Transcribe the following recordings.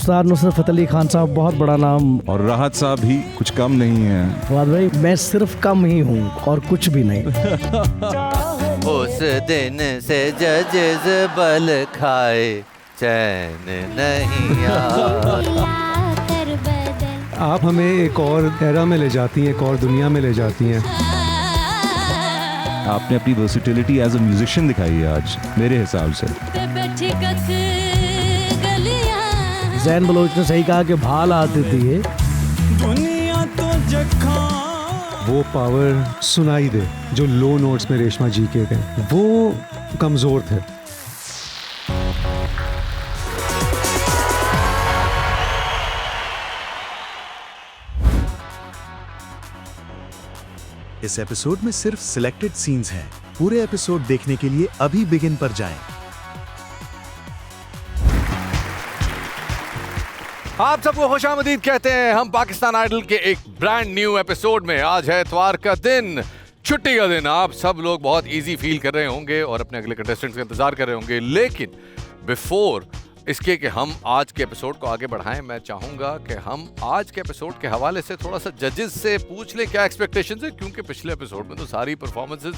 उस्ताद नुसरत फ़तेह अली खान साहब बहुत बड़ा नाम, और राहत साहब भी कुछ कम नहीं है। फवाद भाई मैं सिर्फ कम ही हूँ और कुछ भी नहीं। उस दिन से जजेस बल खाए चैन नहीं आया। आप हमें एक और एरा में ले जाती हैं, एक और दुनिया में ले जाती हैं। आपने अपनी वर्सिटिलिटी एज अ म्यूजिशियन दिखाई है आज मेरे हिसाब से। जैन बलोच ने सही कहा कि भाल आती थी ये। वो पावर सुनाई दे जो लो नोट्स में रेशमा जी के गए, वो कमज़ोर थे। इस एपिसोड में सिर्फ सिलेक्टेड सीन्स हैं। पूरे एपिसोड देखने के लिए अभी बिगिन पर जाएं। आप सबको खुशामदीद कहते हैं हम पाकिस्तान आइडल के एक ब्रांड न्यू एपिसोड में। आज है इतवार का दिन, छुट्टी का दिन। आप सब लोग बहुत इजी फील कर रहे होंगे और अपने अगले कंटेस्टेंट्स का इंतजार कर रहे होंगे, लेकिन बिफोर इसके कि हम आज के एपिसोड को आगे बढ़ाएं, मैं चाहूंगा कि हम आज के एपिसोड के हवाले से थोड़ा सा जजेस से पूछ लें क्या एक्सपेक्टेशंस है, क्योंकि पिछले एपिसोड में तो सारी परफॉर्मेंसेस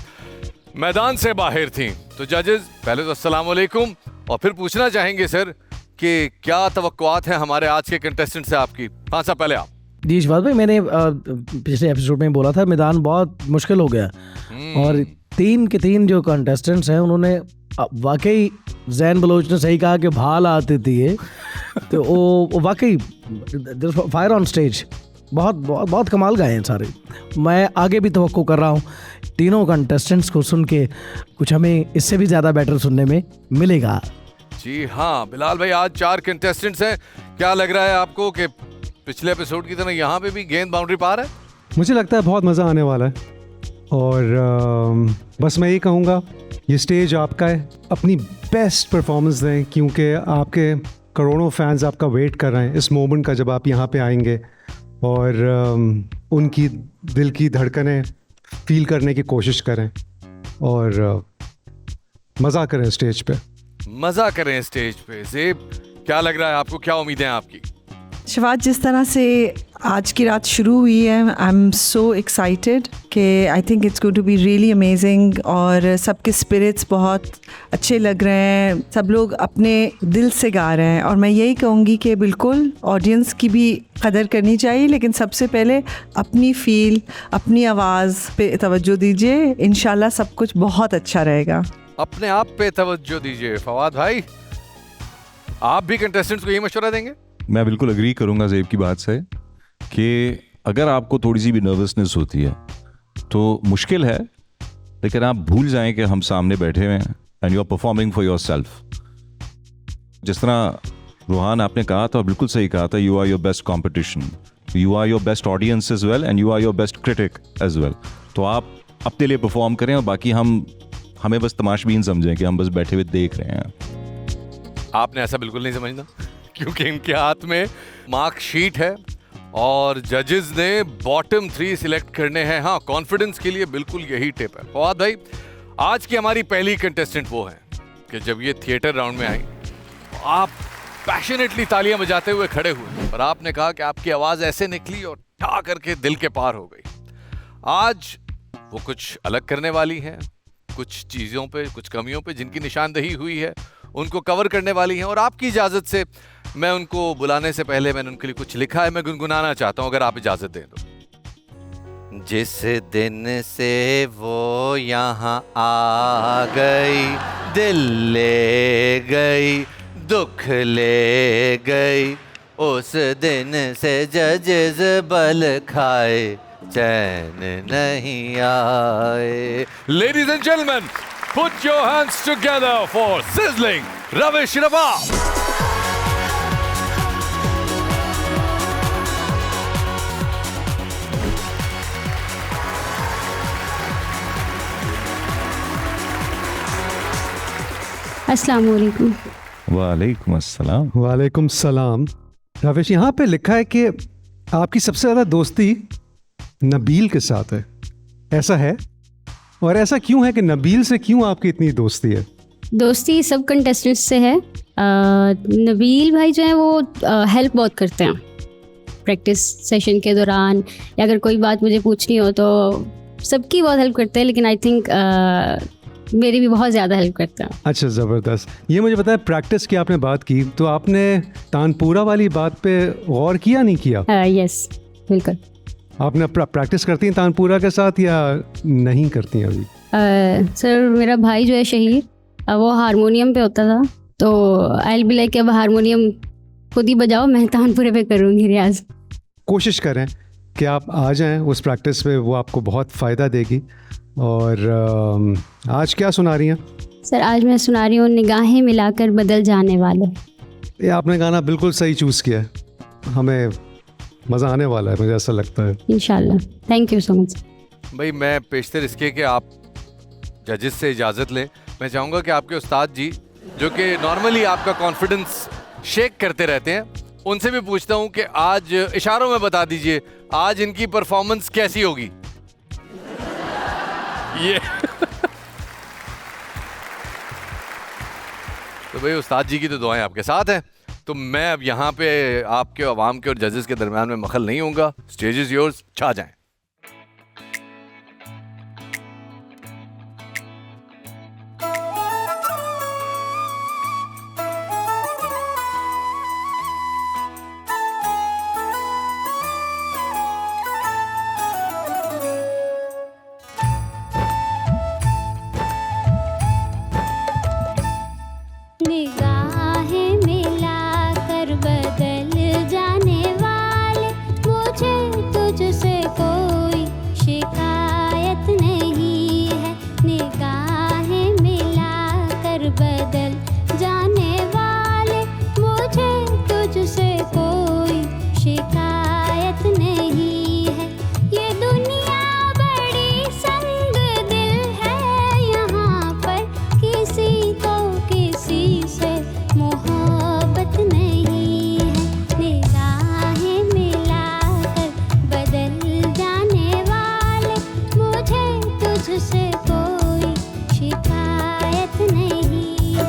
मैदान से बाहर थी। तो जजेस पहले तो अस्सलाम वालेकुम, और फिर पूछना चाहेंगे सर कि क्या तवक्कुआत है हमारे आज के कंटेस्टेंट से आपकी। हाँ साहब पहले आप। जी शफात भाई, मैंने पिछले एपिसोड में बोला था मैदान बहुत मुश्किल हो गया और 3 के 3 जो कंटेस्टेंट्स हैं उन्होंने वाकई, जैन बलोच ने सही कहा कि भाल आती थी ये। तो वो वाकई फायर ऑन स्टेज बहुत बहुत बहुत कमाल गाए हैं सारे। मैं आगे भी तवक्को कर रहा हूँ तीनों कंटेस्टेंट्स को सुन के कुछ हमें इससे भी ज़्यादा बेटर सुनने में मिलेगा। जी हाँ बिलाल भाई, आज 4 कंटेस्टेंट्स हैं, क्या लग रहा है आपको कि पिछले एपिसोड की तरह यहाँ पे भी गेंद बाउंड्री पार है? मुझे लगता है बहुत मज़ा आने वाला है और बस मैं ये कहूँगा ये स्टेज आपका है, अपनी बेस्ट परफॉर्मेंस दें क्योंकि आपके करोड़ों फैंस आपका वेट कर रहे हैं इस मोमेंट का जब आप यहाँ पे आएंगे और उनकी दिल की धड़कनें फील करने की कोशिश करें और मज़ा करें स्टेज पे। मज़ा करें स्टेज पे। ज़ेब क्या लग रहा है आपको, क्या उम्मीदें हैं आपकी? शफात, जिस तरह से आज की रात शुरू हुई है, आई एम सो एक्साइटेड कि I think it's going to be really amazing और सबके स्पिरिट्स बहुत अच्छे लग रहे हैं, सब लोग अपने दिल से गा रहे हैं और मैं यही कहूँगी कि बिल्कुल ऑडियंस की भी कदर करनी चाहिए, लेकिन सबसे पहले अपनी फील, अपनी आवाज़ पे तवज्जो दीजिए, इंशाल्लाह सब कुछ बहुत अच्छा रहेगा। अपने आप पे तवज्जो दीजिए। फवाद भाई, आप भी कंटेस्टेंट्स को यही मशवरा देंगे? मैं बिल्कुल अग्री करूंगा ज़ेब की बात से कि अगर आपको थोड़ी सी भी नर्वसनेस होती है तो मुश्किल है, लेकिन आप भूल जाएं कि हम सामने बैठे हुए हैं and you are performing for yourself. जिस तरह रूहान आपने कहा था, बिल्कुल सही कहा था, you are your best competition, you are your best audience as well and you are your best critic as well. तो आप अपने लिए परफॉर्म करें और बाकी हमें बस तमाशबीन समझें कि हम बस बैठे हुए देख रहे हैं। आपने ऐसा बिल्कुल नहीं समझना, क्योंकि इनके हाथ में मार्कशीट है और जजेस ने बॉटम 3 सिलेक्ट करने हैं। हाँ, कॉन्फिडेंस के लिए बिल्कुल यही टिप है। फवाद भाई, आज की हमारी पहली कंटेस्टेंट वो है कि जब ये थिएटर राउंड में आई आप पैशनेटली तालियां बजाते हुए खड़े हुए और आपने कहा कि आपकी आवाज़ ऐसे निकली और ठा करके दिल के पार हो गई। आज वो कुछ अलग करने वाली हैं, कुछ चीज़ों पे, कुछ कमियों पे जिनकी निशानदही हुई है उनको कवर करने वाली हैं, और आपकी इजाज़त से मैं उनको बुलाने से पहले मैंने उनके लिए कुछ लिखा है, मैं गुनगुनाना चाहता हूं, अगर आप इजाज़त दें तो। जिस दिन से वो यहाँ आ गई, दिल ले गई, दुख ले गई, उस दिन से जजेस बल खाए चैन नहीं आए। Ladies and gentlemen, put your hands together for sizzling Ravish Nawab. अस्सलाम वालेकुम। वालेकुम अस्सलाम। वालेकुम सलाम। रविश, यहाँ पे लिखा है कि आपकी सबसे ज़्यादा दोस्ती नबील के साथ है, ऐसा है? और ऐसा क्यों है कि नबील से क्यों आपकी इतनी दोस्ती है? दोस्ती सब कंटेस्टेंट्स से है। नबील भाई जो है वो हेल्प बहुत करते हैं प्रैक्टिस सेशन के दौरान, या अगर कोई बात मुझे पूछनी हो तो सबकी बहुत हेल्प करते हैं, लेकिन आई थिंक मेरी भी बहुत ज़्यादा हेल्प करते हैं। अच्छा, ज़बरदस्त। ये मुझे पता है, प्रैक्टिस की आपने बात की, तो आपने तानपुरा वाली बात पे गौर किया नहीं किया? यस, बिल्कुल। आपने प्रैक्टिस करती हैं तानपुरा के साथ या नहीं करती हैं अभी? सर मेरा भाई जो है शहीर, वो हारमोनियम पे होता था, तो आई बी लाइक अब हारमोनियम खुद ही बजाओ, मैं तानपुरे पे करूँगी रियाज। कोशिश करें कि आप आ जाएं उस प्रैक्टिस पे, वो आपको बहुत फ़ायदा देगी। और आज क्या सुना रही हैं? सर आज मैं सुना रही हूँ निगाहें मिलाकर बदल जाने वाले। ये आपने गाना बिल्कुल सही चूज़ किया है, हमें मज़ा आने वाला है, मुझे ऐसा लगता है। इंशाल्लाह। Thank you so much. भाई मैं पेशतर इसके कि आप जजेस से इजाज़त लें, मैं चाहूँगा कि आपके उस्ताद जी जो कि नॉर्मली आपका कॉन्फिडेंस शेक करते रहते हैं, उनसे भी पूछता हूँ कि आज इशारों में बता दीजिए आज इनकी परफॉर्मेंस कैसी होगी। ये तो भाई उस्ताद जी की तो दुआएं आपके साथ हैं, तो मैं अब यहाँ पे आपके अवाम के और जजेस के दरमियान में मखल नहीं होऊंगा। स्टेज इज योर्स, छा जाएं। निगाहें मिलाकर बदल जाने वाले, मुझे तुझसे कोई शिकायत नहीं है। निगाहें मिलाकर बदल जाने वाले, मुझे तुझसे कोई शिकायत नहीं है। ये दुनिया बड़ी संग दिल है, यहाँ पर किसी को किसी से मोहब्बत नहीं है। निगाहें मिलाकर बदल जाने वाले, मुझे तुझसे कोई शिकायत नहीं है।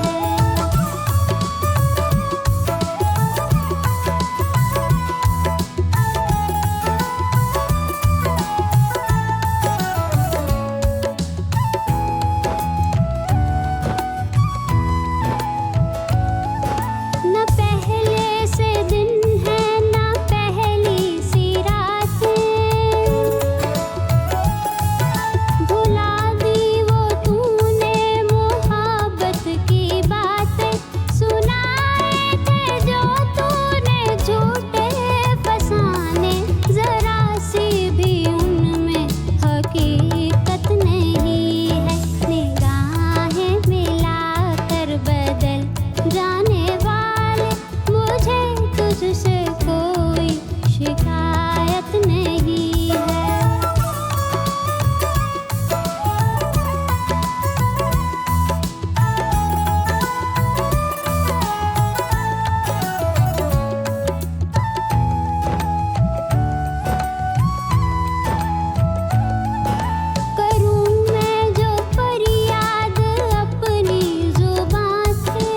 न पहले से दिन है न पहली सी रातें, भुला दी वो तूने मोहब्बत की बातें। सुनाए थे जो तूने झूठे फसाने, जरा सी भी उनमें हकीकत नहीं है। निगाहें मिलाकर बदल जाने वाले, मुझे तुझसे कोई शिकायत नहीं है। करूँ मैं जो फरियाद अपनी जुबां से,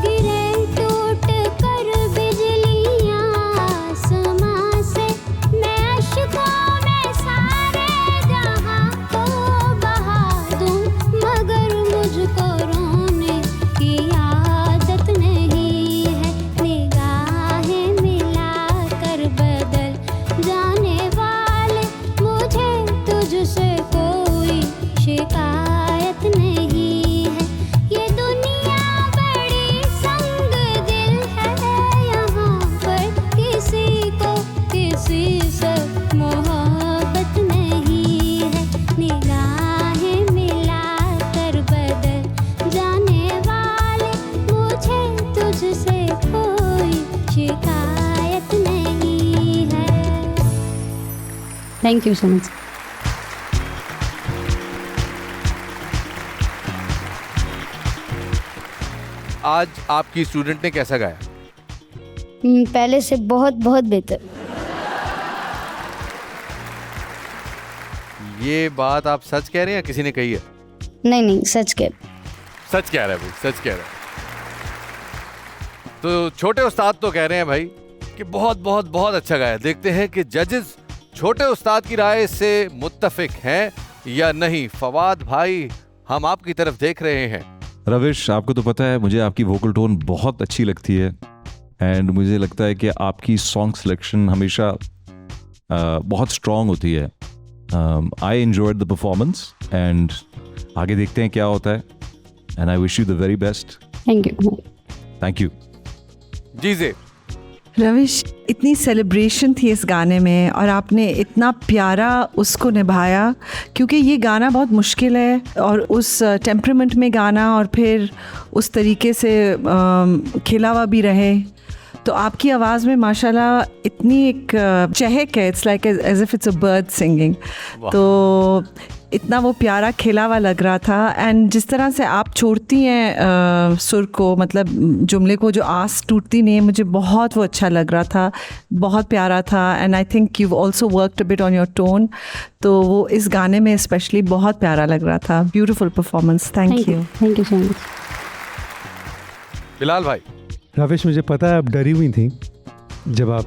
गिरे टूट कर बिजलियाँ आसमां से। मैं अश्कों में सारे जहां को बहा दूँ, मगर मुझको रोने की आदत नहीं है। निगाहें मिलाकर बदल जाने वाले, मुझे तुझसे कोई शिकायत नहीं है। ये दुनिया बड़ी संग दिल है, यहाँ पर किसी को किसी से मोहब्बत नहीं है। निगाहें मिलाकर बदल जाने वाले, मुझे तुझसे कोई शिकायत नहीं है। Thank you so much. आज आपकी स्टूडेंट ने कैसा गाया? पहले से बहुत बहुत बेहतर। ये बात आप सच कह रहे हैं या किसी ने कही है? नहीं सच कह सच कह रहा है भाई, सच कह रहा है। तो छोटे उस्ताद तो कह रहे हैं भाई कि बहुत बहुत बहुत अच्छा गाया। देखते हैं कि जजेस छोटे उस्ताद की राय से मुत्तफिक हैं या नहीं। फवाद भाई, हम आपकी तरफ देख रहे हैं। रविश, आपको तो पता है मुझे आपकी वोकल टोन बहुत अच्छी लगती है एंड मुझे लगता है कि आपकी सॉन्ग सिलेक्शन हमेशा बहुत स्ट्रांग होती है। I enjoyed the performance and आगे देखते हैं क्या होता है and I wish you the very best. Thank you. Thank you. जीजे, रविश, इतनी सेलिब्रेशन थी इस गाने में और आपने इतना प्यारा उसको निभाया, क्योंकि ये गाना बहुत मुश्किल है और उस टेम्परामेंट में गाना और फिर उस तरीके से खिला हुआ भी रहे। तो आपकी आवाज़ में माशाल्लाह इतनी एक चहक है, it's like as if it's a bird singing. तो इतना वो प्यारा खिला हुआ लग रहा था। एंड जिस तरह से आप छोड़ती हैं सुर को, मतलब जुमले को, जो आस टूटती नहीं है, मुझे बहुत वो अच्छा लग रहा था, बहुत प्यारा था। And I think you also worked a bit on your tone, तो वो इस गाने में स्पेशली बहुत प्यारा लग रहा था। Beautiful performance, thank you. Thank you so much. Bilal भाई, रविश, मुझे पता है आप डरी हुई थी जब आप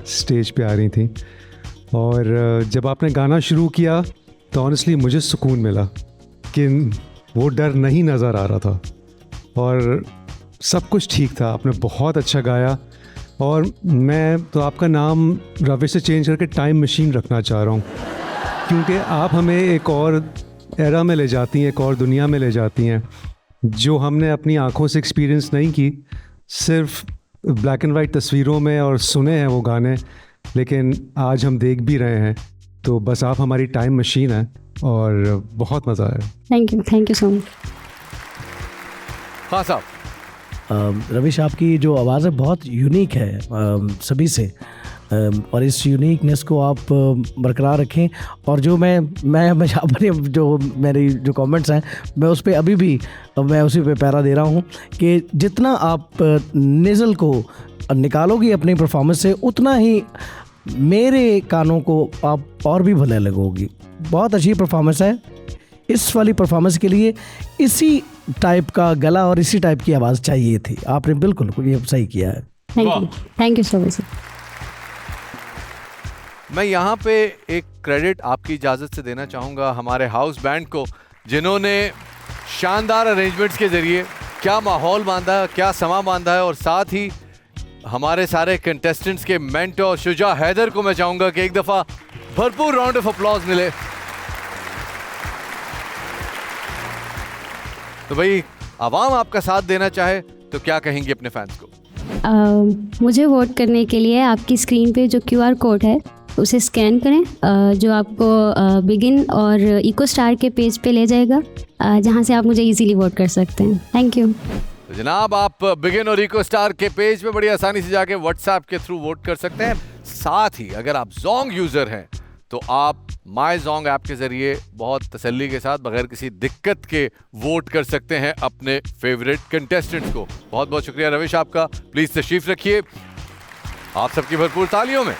स्टेज पे आ रही थी, और जब आपने गाना शुरू किया तो ऑनेस्टली मुझे सुकून मिला कि वो डर नहीं नज़र आ रहा था और सब कुछ ठीक था। आपने बहुत अच्छा गाया और मैं तो आपका नाम रविश से चेंज करके टाइम मशीन रखना चाह रहा हूँ, क्योंकि आप हमें एक और एरा में ले जाती हैं, एक और दुनिया में ले जाती हैं जो हमने अपनी आँखों से एक्सपीरियंस नहीं की, सिर्फ ब्लैक एंड वाइट तस्वीरों में और सुने हैं वो गाने, लेकिन आज हम देख भी रहे हैं। तो बस आप हमारी टाइम मशीन है और बहुत मज़ा आया। Thank you so much. हाँ साहब। रविश, आपकी जो आवाज़ है बहुत यूनिक है सभी से, और इस यूनिकनेस को आप बरकरार रखें। और जो मैं अपने जो मेरी जो कमेंट्स हैं, मैं उस पर अभी भी मैं उसी पे पैरा दे रहा हूँ कि जितना आप नेज़ल को निकालोगी अपनी परफॉर्मेंस से, उतना ही मेरे कानों को आप और भी भले लगोगी। बहुत अच्छी परफॉर्मेंस है। इस वाली परफॉर्मेंस के लिए इसी टाइप का गला और इसी टाइप की आवाज़ चाहिए थी। आपने बिल्कुल ये सही किया है। Thank you so much. मैं यहाँ पे एक क्रेडिट आपकी इजाज़त से देना चाहूँगा हमारे हाउस बैंड को, जिन्होंने शानदार अरेंजमेंट्स के ज़रिए क्या माहौल बांधा, क्या समा बांधा है। और साथ ही हमारे सारे कंटेस्टेंट्स के मेंटर शुजा हैदर को मैं चाहूँगा कि एक दफ़ा भरपूर राउंड ऑफ अपलॉज मिले। तो भाई, आवाम आपका साथ देना चाहे तो क्या कहेंगे अपने फैंस को? मुझे वोट करने के लिए आपकी स्क्रीन पे जो QR कोड है उसे स्कैन करें, जो आपको बिगिन और इको स्टार के पेज पे ले जाएगा, जहां से आप मुझे इजीली वोट कर सकते हैं। Thank you. तो जनाब, आप बिगिन और इको स्टार के पेज पे बड़ी आसानी से जाके व्हाट्सएप के थ्रू वोट कर सकते हैं। साथ ही अगर आप जोंग यूज़र हैं तो आप माई जोंग ऐप के ज़रिए बहुत तसल्ली के साथ, बगैर किसी दिक्कत के, वोट कर सकते हैं अपने फेवरेट कंटेस्टेंट्स को। बहुत बहुत शुक्रिया रविश आपका। प्लीज़ तशरीफ़ रखिए आप सबकी भरपूर तालियों में।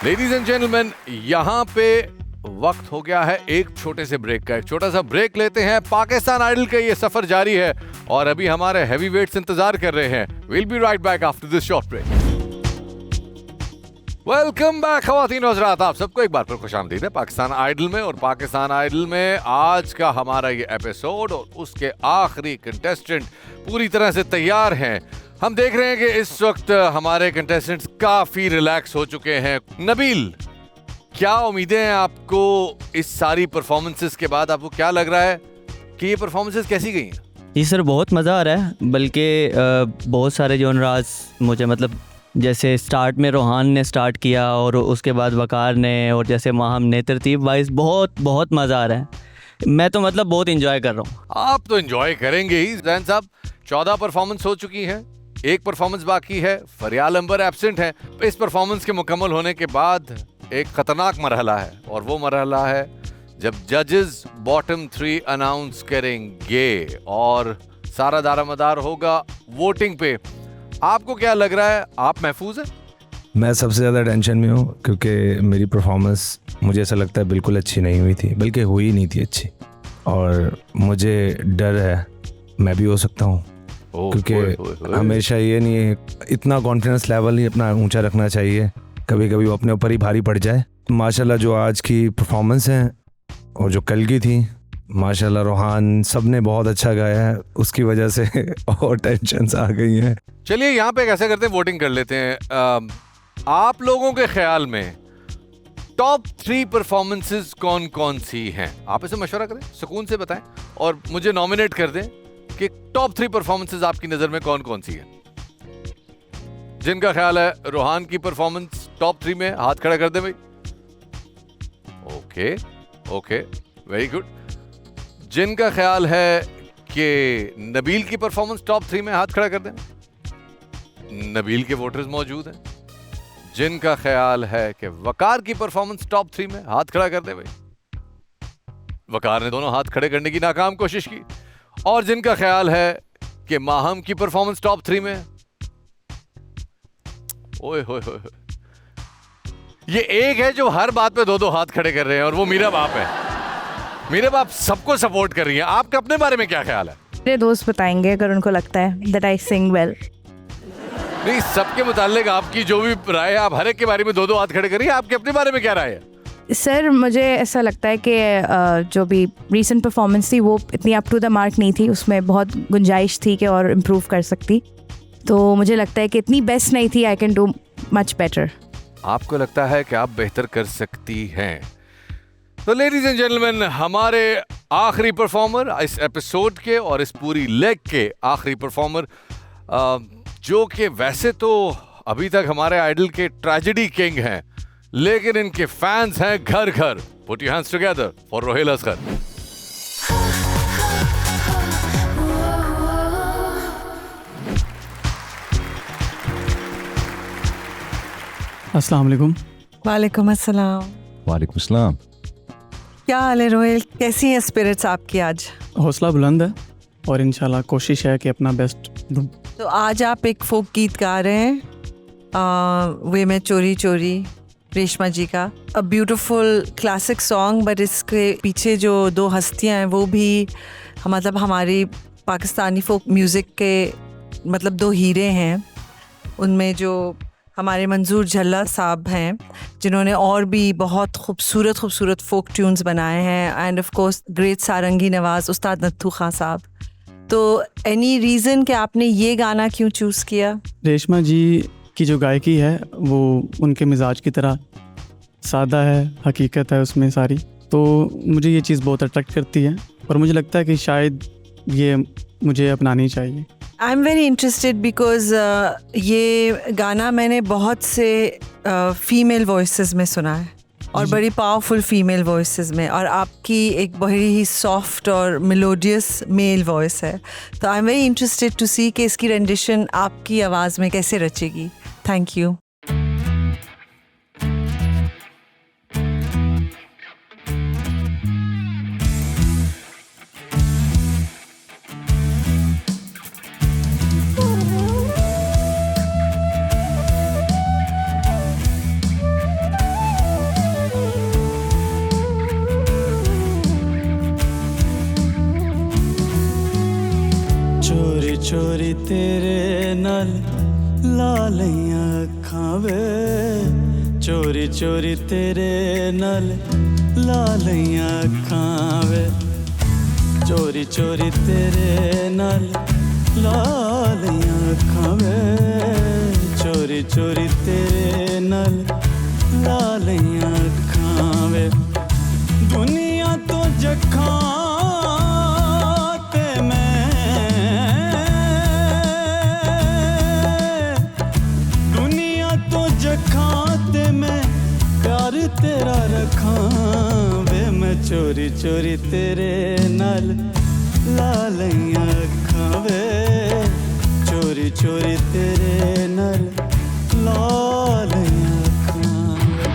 लेडीज एंड जेंटलमैन, यहाँ पे वक्त हो गया है एक छोटे से ब्रेक का। एक छोटा सा ब्रेक लेते हैं। पाकिस्तान आइडल का ये सफर जारी है और अभी हमारे हैवी वेट्स इंतजार कर रहे हैं। Will be right back after this short break. Welcome back खवातीन और हज़रात, आप सबको एक बार फिर खुशामदीद है पाकिस्तान आइडल में। और पाकिस्तान आइडल में आज का हमारा ये एपिसोड और उसके आखिरी कंटेस्टेंट पूरी तरह से तैयार हैं। हम देख रहे हैं कि इस वक्त हमारे कंटेस्टेंट्स काफी रिलैक्स हो चुके हैं। नबील, क्या उम्मीदें हैं आपको इस सारी परफॉर्मेंसेस के बाद? आपको क्या लग रहा है कि ये परफॉर्मेंसेस कैसी गई हैं? जी सर, बहुत मज़ा आ रहा है। बल्कि बहुत सारे जॉनराज मुझे, मतलब जैसे स्टार्ट में रोहान ने स्टार्ट किया और उसके बाद वकार ने, और जैसे माहम ने, तरतीब वाइज बहुत मज़ा आ रहा है। मैं तो मतलब बहुत इंजॉय कर रहा हूँ। आप तो इंजॉय करेंगे ही जैन साहब। 14 परफॉर्मेंस हो चुकी हैं, एक परफॉर्मेंस बाकी है। फरियाल अंबर एब्सेंट है। इस परफॉर्मेंस के मुकम्मल होने के बाद एक खतरनाक मरहला है, और वो मरहला है जब जजेस बॉटम 3 अनाउंस करेंगे और सारा दारोमदार होगा वोटिंग पे। आपको क्या लग रहा है, आप महफूज हैं? मैं सबसे ज़्यादा टेंशन में हूँ, क्योंकि मेरी परफॉर्मेंस मुझे ऐसा लगता है बिल्कुल अच्छी नहीं हुई थी, बल्कि हुई नहीं थी अच्छी। और मुझे डर है मैं भी हो सकता हूँ, क्योंकि हमेशा ये नहीं है, इतना कॉन्फिडेंस लेवल नहीं अपना ऊंचा रखना चाहिए, कभी कभी वो अपने ऊपर ही भारी पड़ जाए। माशाल्लाह जो आज की परफॉर्मेंस है और जो कल की थी, माशाल्लाह रोहान सब ने बहुत अच्छा गाया है, उसकी वजह से और टेंशन्स आ गई हैं। चलिए यहाँ पे कैसे करते हैं, वोटिंग कर लेते हैं। आप लोगों के ख्याल में टॉप 3 परफॉर्मेंसेस कौन कौन सी हैं? आप इसे मशवरा करें, सुकून से बताएं और मुझे नॉमिनेट कर दें कि टॉप 3 परफॉर्मेंसेस आपकी नजर में कौन कौन सी हैं। जिनका ख्याल है रोहान की परफॉर्मेंस टॉप 3 में, हाथ खड़ा कर दें भाई। Okay okay, very good. जिनका ख्याल है कि नबील की परफॉर्मेंस टॉप 3 में, हाथ खड़ा कर दें। नबील के वोटर्स मौजूद हैं। जिनका ख्याल है कि वकार की परफॉर्मेंस टॉप 3 में, हाथ खड़ा कर दे भाई। वकार ने दोनों हाथ खड़े करने की नाकाम कोशिश की। और जिनका ख्याल है कि माहम की परफॉर्मेंस टॉप 3 में, ओए होए होए, ये एक है जो हर बात पे 2-2 हाथ खड़े कर रहे हैं और वो मीरा बाप है। मीरा बाप सबको सपोर्ट कर रही है। आपके अपने बारे में क्या ख्याल है? मेरे दोस्त बताएंगे अगर उनको लगता है that I sing well। नहीं, सबके मुतालिक आपकी जो भी राय है, आप हर एक के बारे में 2-2 हाथ खड़े करिए। आपके अपने बारे में क्या राय है? सर मुझे ऐसा लगता है कि जो भी रीसेंट परफॉर्मेंस थी वो इतनी अप टू द मार्क नहीं थी, उसमें बहुत गुंजाइश थी कि और इम्प्रूव कर सकती। तो मुझे लगता है कि इतनी बेस्ट नहीं थी, I can do much better. आपको लगता है कि आप बेहतर कर सकती हैं। तो लेडीज एंड जेंटलमैन, हमारे आखिरी परफॉर्मर इस एपिसोड के और इस पूरी लेग के आखिरी परफॉर्मर, जो कि वैसे तो अभी तक हमारे आइडल के ट्रेजेडी किंग हैं, लेकिन इनके फैंस हैं घर घर। Put your hands together for Rohail Asghar. अस्सलाम वालेकुम। वालेकुम अस्सलाम। वालेकुम अस्सलाम। क्या हाल है रोहेल, कैसी हैं स्पिरिट्स आपकी आज? हौसला बुलंद है और इंशाल्लाह कोशिश है कि अपना बेस्ट दूं। तो आज आप एक फोक गीत गा रहे हैं, वे में चोरी चोरी, रेशमा जी का। A beautiful classic song, but इसके पीछे जो 2 हस्तियां हैं वो भी मतलब हमारी पाकिस्तानी फोक म्यूज़िक के मतलब 2 हीरे हैं। उनमें जो हमारे मंजूर झल्ला साहब हैं, जिन्होंने और भी बहुत खूबसूरत फोक ट्यून्स बनाए हैं, एंड ऑफ कोर्स ग्रेट सारंगी नवाज़ उस्ताद नत्थू खां साहब। तो एनी रीज़न कि आपने ये गाना क्यों चूज़ किया? रेशमा जी की जो गायकी है वो उनके मिजाज की तरह सादा है, हकीकत है उसमें सारी। तो मुझे ये चीज़ बहुत अट्रैक्ट करती है और मुझे लगता है कि शायद ये मुझे अपनानी चाहिए। आई एम वेरी इंटरेस्टेड बिकॉज ये गाना मैंने बहुत से फीमेल वॉइसेस में सुना है और बड़ी पावरफुल फीमेल वॉइसेस में, और आपकी एक बड़ी ही सॉफ्ट और मेलोडियस मेल वॉइस है। तो I am very interested to see कि इसकी रेंडिशन आपकी आवाज़ में कैसे रचेगी। Thank you. चोरी चोरी तेरे नाल लालियां अखां वे, चोरी चोरी तेरे नाल लालियां अखां वे, चोरी चोरी तेरे नाल लालियां अखां वे, चोरी चोरी तेरे नाल लालियां अखां वे। दुनिया तो जखां तेरा रखां वे, मैं चोरी चोरी तेरे नाल लालियां अखां वे, चोरी चोरी तेरे नाल लालियां अखां वे।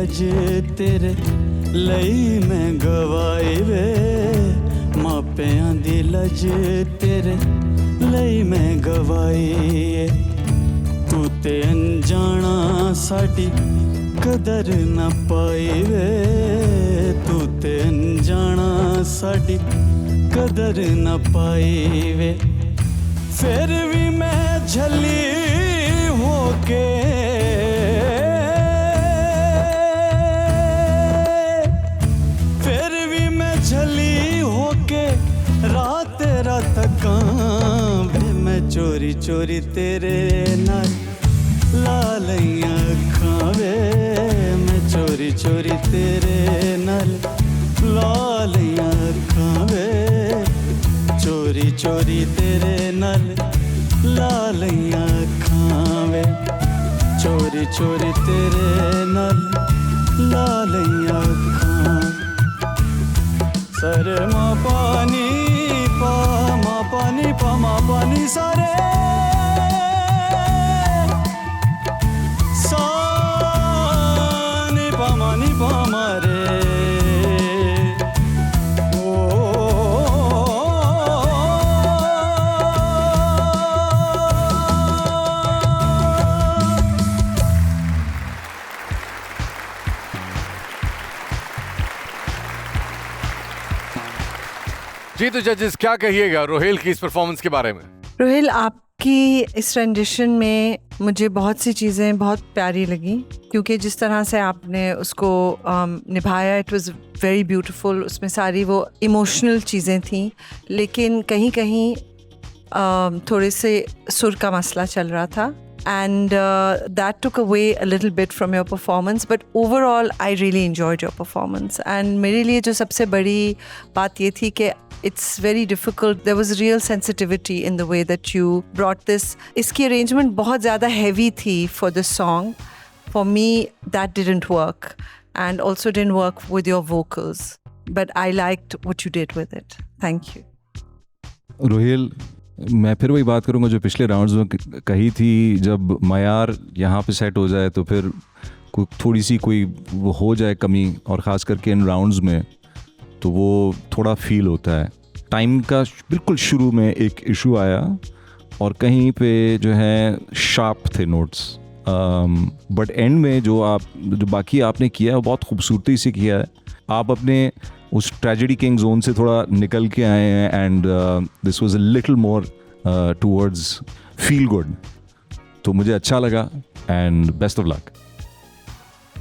लज तेरे ਲਈ ਮੈਂ ਗਵਾਈ ਵੇ ਮਾਪਿਆਂ ਦੀ ਲਜ ਤੇਰੇ ਲਈ ਮੈਂ ਗਵਾਈ ਏ ਤੂੰ ਤੇ ਅਣਜਾਣਾ ਸਾਡੀ ਕਦਰ ਨਾ ਪਾਈ ਵੇ ਤੂੰ ਤੇ ਅਣਜਾਣਾ ਸਾਡੀ ਕਦਰ ਨਾ ਪਾਈ ਵੇ ਫਿਰ ਵੀ ਮੈਂ ਝੱਲੀ ਹੋ ਕੇ चोरी चोरी तेरे नाल ला लईयां अखां वे मैं चोरी चोरी तेरे नाल ला लईयां अखां वे चोरी चोरी तेरे नाल ला लईयां अखां वे चोरी चोरी तेरे नाल ला लईयां अखां सर मां पानी पा मां पानी पा मां पानी सारे सानी पा मानी पा मारे जी तो जजेस क्या कहिएगा रोहेल की इस परफॉर्मेंस के बारे में? रोहेल, आपकी इस रेंडिशन में मुझे बहुत सी चीज़ें बहुत प्यारी लगी क्योंकि जिस तरह से आपने उसको निभाया, इट वाज वेरी ब्यूटीफुल। उसमें सारी वो इमोशनल चीज़ें थीं, लेकिन कहीं कहीं थोड़े से सुर का मसला चल रहा था and that took away a little bit from your performance, but overall I really enjoyed your performance। and मेरे लिए जो सबसे बड़ी बात ये थी कि it's very difficult, there was real sensitivity in the way that you brought this। इसकी arrangement बहुत ज़्यादा heavy थी for the song। For me that didn't work and also didn't work with your vocals, but I liked what you did with it। Thank you। Rohel, मैं फिर वही बात करूंगा जो पिछले राउंड्स में कही थी, जब मयार यहाँ पे सेट हो जाए तो फिर थोड़ी सी कोई वो हो जाए कमी, और ख़ास करके इन राउंड्स में तो वो थोड़ा फील होता है। टाइम का बिल्कुल शुरू में एक इशू आया और कहीं पे जो है शार्प थे नोट्स, बट एंड में जो बाकी आपने किया है वो बहुत खूबसूरती से किया है। आप अपने उस ट्रेजेडी किंग जोन से थोड़ा निकल के आए हैं and this was a little more towards feel good, तो मुझे अच्छा लगा and best of luck.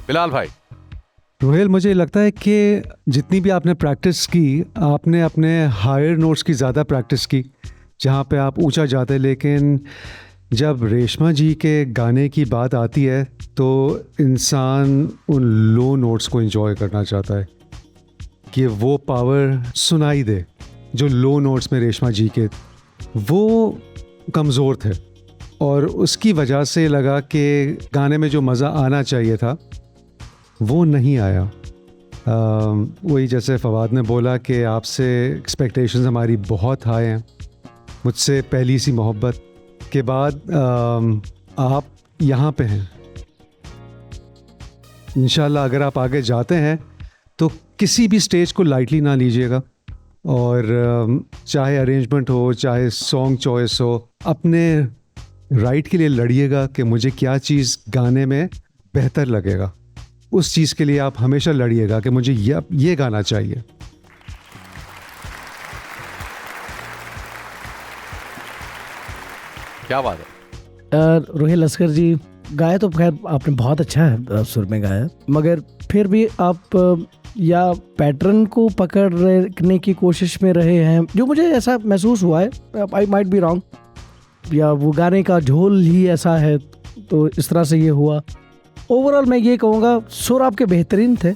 Bilal भाई। रोहेल, मुझे लगता है कि जितनी भी आपने प्रैक्टिस की, आपने अपने हायर नोट्स की ज़्यादा प्रैक्टिस की जहाँ पे आप ऊंचा जाते, लेकिन जब रेशमा जी के गाने की बात आती है तो इंसान उन लो नोट्स को एंजॉय करना चाहता है कि वो पावर सुनाई दे जो लो नोट्स में रेशमा जी के वो कमज़ोर थे, और उसकी वजह से लगा कि गाने में जो मज़ा आना चाहिए था वो नहीं आया। वही जैसे फवाद ने बोला कि आपसे एक्सपेक्टेशंस हमारी बहुत हाई हैं। मुझसे पहली सी मोहब्बत के बाद आप यहाँ पे हैं। इंशाल्लाह अगर आप आगे जाते हैं तो किसी भी स्टेज को लाइटली ना लीजिएगा, और चाहे अरेंजमेंट हो चाहे सॉन्ग चॉइस हो, अपने राइट के लिए लड़िएगा कि मुझे क्या चीज़ गाने में बेहतर लगेगा। उस चीज़ के लिए आप हमेशा लड़िएगा कि मुझे ये गाना चाहिए। क्या बात है। रोहेल असगर जी, गाया तो खैर आपने बहुत अच्छा है सुर में गाया, मगर फिर भी आप या पैटर्न को पकड़ने की कोशिश में रहे हैं, जो मुझे ऐसा महसूस हुआ है, आई माइट बी रॉन्ग, या वो गाने का झोल ही ऐसा है तो इस तरह से ये हुआ। ओवरऑल मैं ये कहूँगा सुर आपके बेहतरीन थे,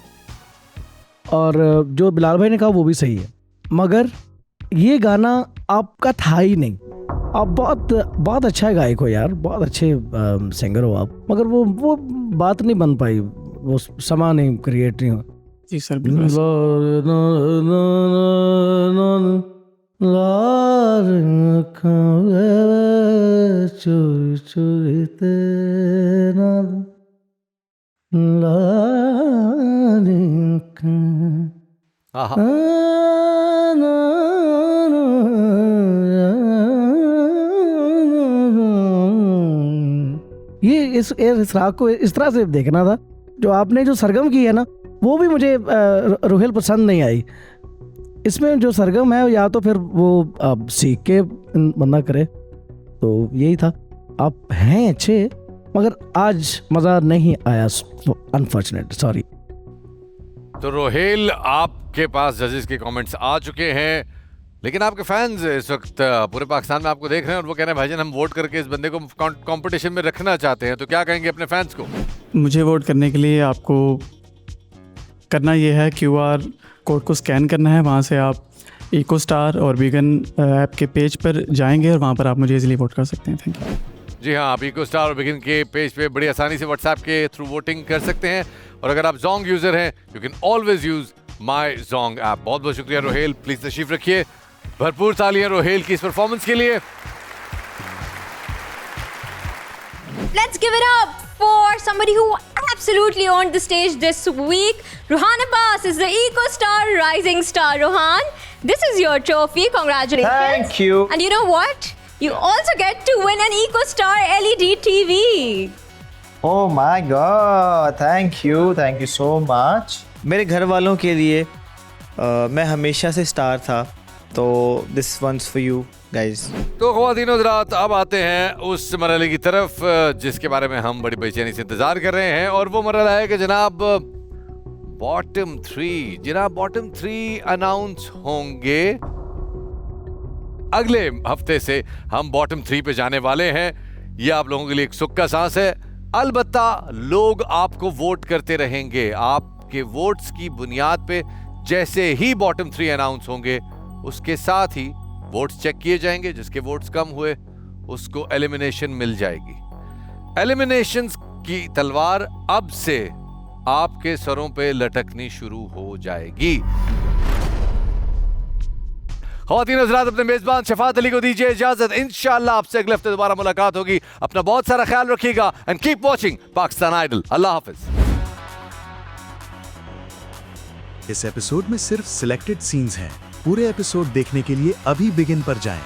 और जो बिलाल भाई ने कहा वो भी सही है, मगर ये गाना आपका था ही नहीं। आप बहुत अच्छा गायक हो यार, बहुत अच्छे सिंगर हो आप, मगर वो बात नहीं बन पाई, वो समा नहीं क्रिएट नहीं हो। जी सर, चोरी चोरी आहा। ये इस राग को इस तरह से देखना था। जो आपने जो सरगम की है ना, वो भी मुझे रोहेल पसंद नहीं आई। इसमें जो सरगम है या तो फिर वो सीख के बंदा करे, तो यही था। आप हैं अच्छे, मगर आज मज़ा नहीं आया, अनफॉर्चुनेट, सॉरी। तो रोहेल, आपके पास जजेस के कमेंट्स आ चुके हैं, लेकिन आपके फैंस इस वक्त पूरे पाकिस्तान में आपको देख रहे हैं और वो कह रहे हैं भाईजान हम वोट करके इस बंदे को कंपटीशन में रखना चाहते हैं, तो क्या कहेंगे अपने फैंस को? मुझे वोट करने के लिए आपको करना ये है, QR कोड को स्कैन करना है, वहाँ से आप इको स्टार और बिगन ऐप के पेज पर जाएंगे और वहाँ पर आप मुझे इजीली वोट कर सकते हैं। Thank you. जी हाँ, आप इको स्टार और बिगिन के पेज पे बड़ी आसानी से व्हाट्सएप के थ्रू वोटिंग कर सकते हैं, और अगर आप जोंग यूजर हैं you can always use my Jong app. बहुत बहुत शुक्रिया रोहेल, प्लीज तशरीफ रखिए। भरपूर तालियां रोहेल की इस परफॉर्मेंस के लिए। Let's give it up for somebody who absolutely owned the stage this week. Rohan Abbas is the Eco Star Rising Star. Rohan, this is your trophy. Congratulations. Thank you. And you know what? You also get to win an Eco Star LED TV. Oh my God! Thank you so much. मेरे घर वालों के लिए मैं हमेशा से star था, तो this one's for you guys. तो ख़वातीन हज़रात, अब आते हैं उस मरहले की तरफ जिसके बारे में हम बड़ी बेचैनी से इंतजार कर रहे हैं, और वो मरहला है कि जनाब बॉटम 3। जनाब बॉटम 3 अनाउंस होंगे अगले हफ्ते से। हम बॉटम 3 पे जाने वाले हैं। ये आप लोगों के लिए एक सुख का सांस है। अलबत्ता लोग आपको वोट करते रहेंगे। आपके वोट्स की बुनियाद पे जैसे ही बॉटम 3 अनाउंस होंगे, उसके साथ ही वोट्स चेक किए जाएंगे। जिसके वोट्स कम हुए उसको एलिमिनेशन मिल जाएगी। एलिमिनेशंस की तलवार अब से आपके सरों पे लटकनी शुरू हो जाएगी। ख़वातीन हज़रात, अपने मेजबान शफात अली को दीजिए इजाजत। इंशाअल्लाह आपसे अगले हफ्ते दोबारा मुलाकात होगी। अपना बहुत सारा ख्याल रखिएगा and keep watching Pakistan idol. Allah हाफिज। इस एपिसोड में सिर्फ सिलेक्टेड सीन्स हैं। पूरे एपिसोड देखने के लिए अभी बिगिन पर जाएं।